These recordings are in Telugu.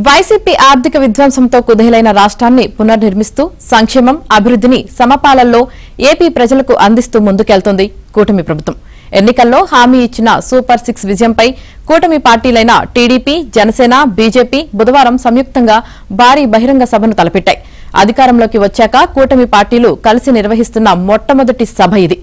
వైసీపీ ఆర్థిక విధ్వంసంతో కుదేలైన రాష్ట్రాన్ని పునర్నిర్మిస్తూ సంక్షేమం అభివృద్ధిని సమపాలనలో ఏపీ ప్రజలకు అందిస్తూ ముందుకెళ్తోంది కూటమి ప్రభుత్వం. ఎన్నికల్లో హామీ ఇచ్చిన సూపర్ 6 విజయంపై కూటమి పార్టీలైన టీడీపీ, జనసేన, బీజేపీ బుధవారం సంయుక్తంగా భారీ బహిరంగ సభను తలపెట్టాయి. అధికారంలోకి వచ్చాక కూటమి పార్టీలు కలిసి నిర్వహిస్తున్న మొట్టమొదటి సభ ఇది.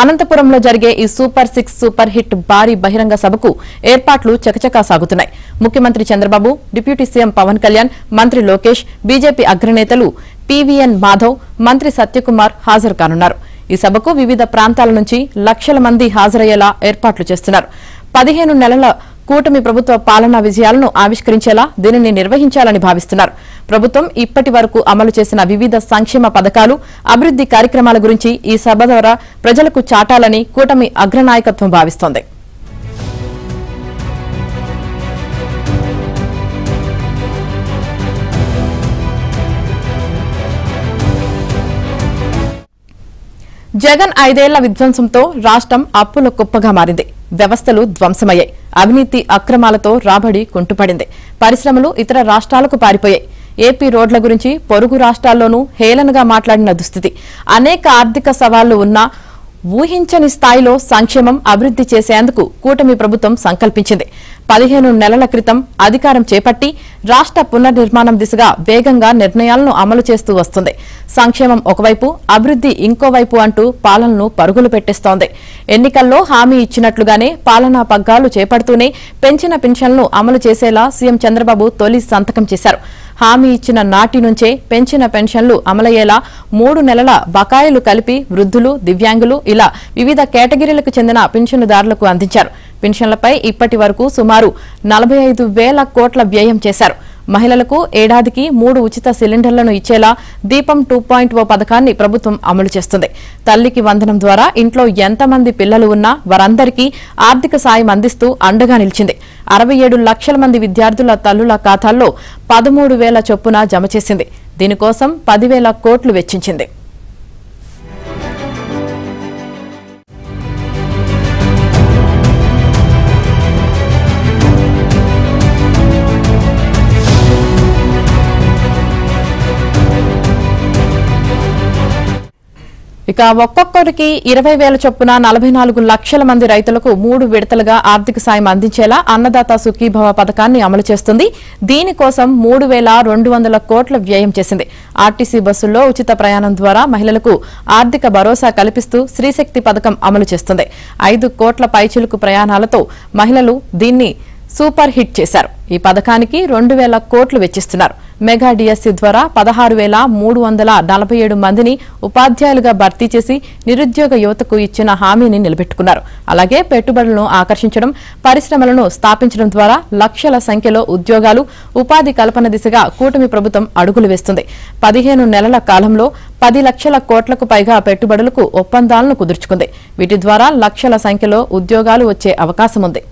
అనంతపురంలో జరిగే ఈ సూపర్ 6 సూపర్ హిట్ భారీ బహిరంగ సభకు ఏర్పాట్లు చకచకా సాగుతున్నాయి. ముఖ్యమంత్రి చంద్రబాబు, డిప్యూటీ సీఎం పవన్ కళ్యాణ్, మంత్రి లోకేష్, బీజేపీ అగ్రనేతలు పీవీఎన్ మాధవ్, మంత్రి సత్యకుమార్ హాజరు కానున్నారు. ఈ సభకు వివిధ ప్రాంతాల నుంచి లక్షల మంది హాజరయ్యేలా ఏర్పాట్లు చేస్తున్నారు. 15 నెలల కూటమి ప్రభుత్వ పాలనా విజయాలను ఆవిష్కరించేలా దీనిని నిర్వహించాలని భావిస్తున్నారు. ప్రభుత్వం ఇప్పటి వరకు అమలు చేసిన వివిధ సంక్షేమ పథకాలు, అభివృద్ది కార్యక్రమాల గురించి ఈ సభ ద్వారా ప్రజలకు చాటాలని కూటమి అగ్రనాయకత్వం భావిస్తోంది. జగన్ 5 ఏళ్ల విధ్వంసంతో రాష్ట్రం అప్పుల కుప్పగా మారింది. వ్యవస్థలు ధ్వంసమయ్యాయి. అవినీతి అక్రమాలతో రాబడి కుంటుపడింది. పరిశ్రమలు ఇతర రాష్ట్రాలకు పారిపోయాయి. ఏపీ రోడ్ల గురించి పొరుగు రాష్ట్రాల్లోనూ హేళనగా మాట్లాడిన దుస్థితి. అనేక ఆర్థిక సవాళ్లు ఉన్నా ఊహించని స్థాయిలో సంక్షేమం అభివృద్ది చేసేందుకు కూటమి ప్రభుత్వం సంకల్పించింది. 15 నెలల క్రితం అధికారం చేపట్టి రాష్ట్ర పునర్నిర్మాణం దిశగా వేగంగా నిర్ణయాలను అమలు చేస్తూ వస్తుంది. సంక్షేమం ఒకవైపు, అభివృద్ది ఇంకోవైపు అంటూ పాలనను పరుగులు పెట్టిస్తోంది. ఎన్నికల్లో హామీ ఇచ్చినట్లుగానే పాలనా పగ్గాలు చేపడుతూనే పెంచిన పెన్షన్లను అమలు చేసేలా సీఎం చంద్రబాబు తొలి సంతకం చేశారు. హామీ ఇచ్చిన నాటి నుంచే పెంచిన పెన్షన్లు అమలయ్యేలా 3 నెలల బకాయిలు కలిపి వృద్ధులు, దివ్యాంగులు ఇలా వివిధ కేటగిరీలకు చెందిన పెన్షన్దారులకు అందించారు. పెన్షన్లపై ఇప్పటి వరకు సుమారు 45,000 కోట్ల వ్యయం చేశారు. మహిళలకు ఏడాదికి 3 ఉచిత సిలిండర్లను ఇచ్చేలా దీపం 2.0 పథకాన్ని ప్రభుత్వం అమలు చేస్తుంది. తల్లికి వందనం ద్వారా ఇంట్లో ఎంతమంది పిల్లలు ఉన్నా వారందరికీ ఆర్థిక సాయం అందిస్తూ అండగా నిలిచింది. 67 లక్షల మంది విద్యార్థుల తల్లుల ఖాతాల్లో 13,000 చొప్పున జమ చేసింది. దీనికోసం 10,000 కోట్లు వెచ్చించింది. ఇక ఒక్కొక్కరికి 20,000 చొప్పున 44 లక్షల మంది రైతులకు 3 విడతలుగా ఆర్థిక సాయం అందించేలా అన్నదాత సుఖీభవ పథకాన్ని అమలు చేస్తుంది. దీనికోసం 3,200 కోట్ల వ్యయం చేసింది. ఆర్టీసీ బస్సుల్లో ఉచిత ప్రయాణం ద్వారా మహిళలకు ఆర్థిక భరోసా కల్పిస్తూ శ్రీశక్తి పథకం అమలు చేస్తుంది. 5 కోట్ల పైచిలుకు ప్రయాణాలతో మహిళలు దీన్ని సూపర్ హిట్ చేశారు. ఈ పథకానికి 2,000 కోట్లు వెచ్చిస్తున్నారు. మెగా డిఎస్సీ ద్వారా 16,347 మందిని ఉపాధ్యాయులుగా భర్తీ చేసి నిరుద్యోగ యువతకు ఇచ్చిన హామీని నిలబెట్టుకున్నారు. అలాగే పెట్టుబడులను ఆకర్షించడం, పరిశ్రమలను స్థాపించడం ద్వారా లక్షల సంఖ్యలో ఉద్యోగాలు, ఉపాధి కల్పన దిశగా కూటమి ప్రభుత్వం అడుగులు వేస్తుంది. 15 నెలల కాలంలో 10 లక్షల కోట్లకు పైగా పెట్టుబడులకు ఒప్పందాలను కుదుర్చుకుంది. వీటి ద్వారా లక్షల సంఖ్యలో ఉద్యోగాలు వచ్చే అవకాశం ఉంది.